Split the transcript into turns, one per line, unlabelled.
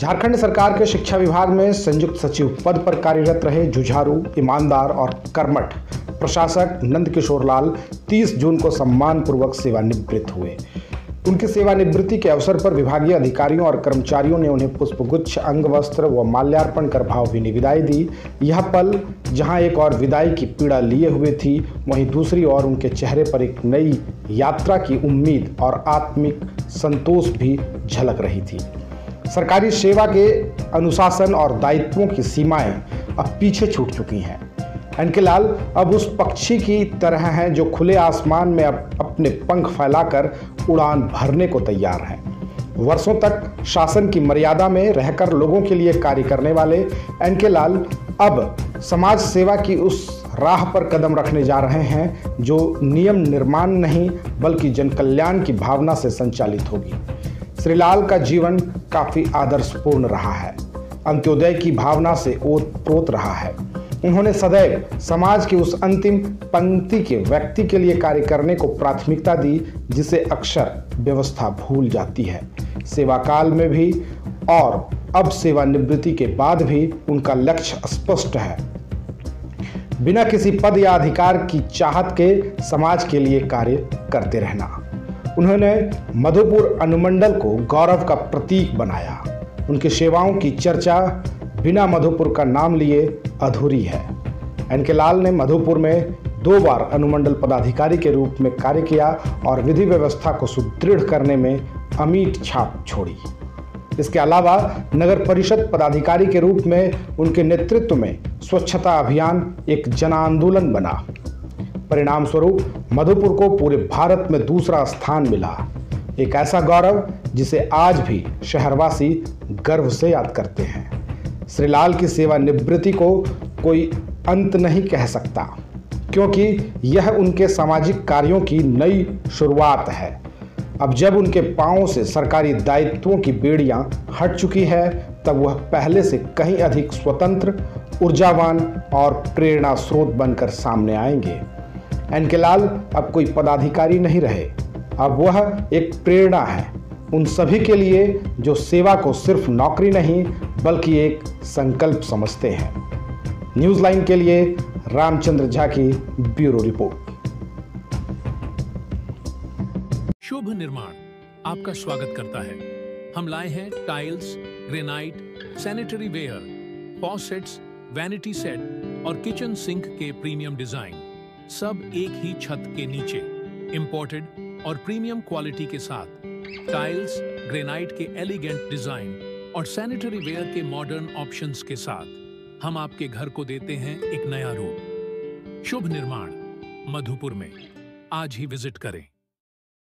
झारखंड सरकार के शिक्षा विभाग में संयुक्त सचिव पद पर कार्यरत रहे जुझारू, ईमानदार और कर्मठ प्रशासक नंदकिशोर लाल 30 जून को सम्मानपूर्वक सेवानिवृत्त हुए। उनकी सेवानिवृत्ति के अवसर पर विभागीय अधिकारियों और कर्मचारियों ने उन्हें पुष्पगुच्छ, अंगवस्त्र व माल्यार्पण कर भावभीनी विदाई दी। यह पल जहां एक और विदाई की पीड़ा लिए हुए थी, वहीं दूसरी ओर उनके चेहरे पर एक नई यात्रा की उम्मीद और आत्मिक संतोष भी झलक रही थी। सरकारी सेवा के अनुशासन और दायित्वों की सीमाएं अब पीछे छूट चुकी हैं। एनके लाल अब उस पक्षी की तरह हैं जो खुले आसमान में अब अपने पंख फैलाकर उड़ान भरने को तैयार हैं। वर्षों तक शासन की मर्यादा में रहकर लोगों के लिए कार्य करने वाले एनके लाल अब समाज सेवा की उस राह पर कदम रखने जा रहे हैं जो नियम निर्माण नहीं बल्कि जन कल्याण की भावना से संचालित होगी। श्री लाल का जीवन काफी आदर्शपूर्ण रहा है, अंत्योदय की भावना से ओतप्रोत रहा है। उन्होंने सदैव समाज की उस अंतिम पंक्ति के व्यक्ति के लिए कार्य करने को प्राथमिकता दी जिसे अक्सर व्यवस्था भूल जाती है। सेवा काल में भी और अब सेवानिवृत्ति के बाद भी उनका लक्ष्य स्पष्ट है, बिना किसी पद या अधिकार की चाहत के समाज के लिए कार्य करते रहना। उन्होंने मधुपुर अनुमंडल को गौरव का प्रतीक बनाया। उनकी सेवाओं की चर्चा बिना मधुपुर का नाम लिए अधूरी है। एनके लाल ने मधुपुर में 2 बार अनुमंडल पदाधिकारी के रूप में कार्य किया और विधि व्यवस्था को सुदृढ़ करने में अमिट छाप छोड़ी। इसके अलावा नगर परिषद पदाधिकारी के रूप में उनके नेतृत्व में स्वच्छता अभियान एक जन आंदोलन बना। परिणाम स्वरूप मधुपुर को पूरे भारत में दूसरा स्थान मिला, एक ऐसा गौरव जिसे आज भी शहरवासी गर्व से याद करते हैं। श्री लाल की सेवानिवृत्ति को कोई अंत नहीं कह सकता, क्योंकि यह उनके सामाजिक कार्यों की नई शुरुआत है। अब जब उनके पांवों से सरकारी दायित्वों की बेड़ियां हट चुकी है, तब वह पहले से कहीं अधिक स्वतंत्र, ऊर्जावान और प्रेरणा स्रोत बनकर सामने आएंगे। एनके लाल अब कोई पदाधिकारी नहीं रहे, अब वह एक प्रेरणा है उन सभी के लिए जो सेवा को सिर्फ नौकरी नहीं बल्कि एक संकल्प समझते हैं। न्यूज़ लाइन के लिए रामचंद्र झा की ब्यूरो रिपोर्ट।
शुभ निर्माण आपका स्वागत करता है। हम लाए हैं tiles, granite, sanitary ware, faucets, vanity set और किचन सिंक के प्रीमियम डिजाइन, सब एक ही छत के नीचे इंपोर्टेड और प्रीमियम क्वालिटी के साथ। टाइल्स, ग्रेनाइट के एलिगेंट डिजाइन और सैनिटरी वेयर के मॉडर्न ऑप्शंस के साथ हम आपके घर को देते हैं एक नया रूप। शुभ निर्माण मधुपुर में आज ही विजिट करें।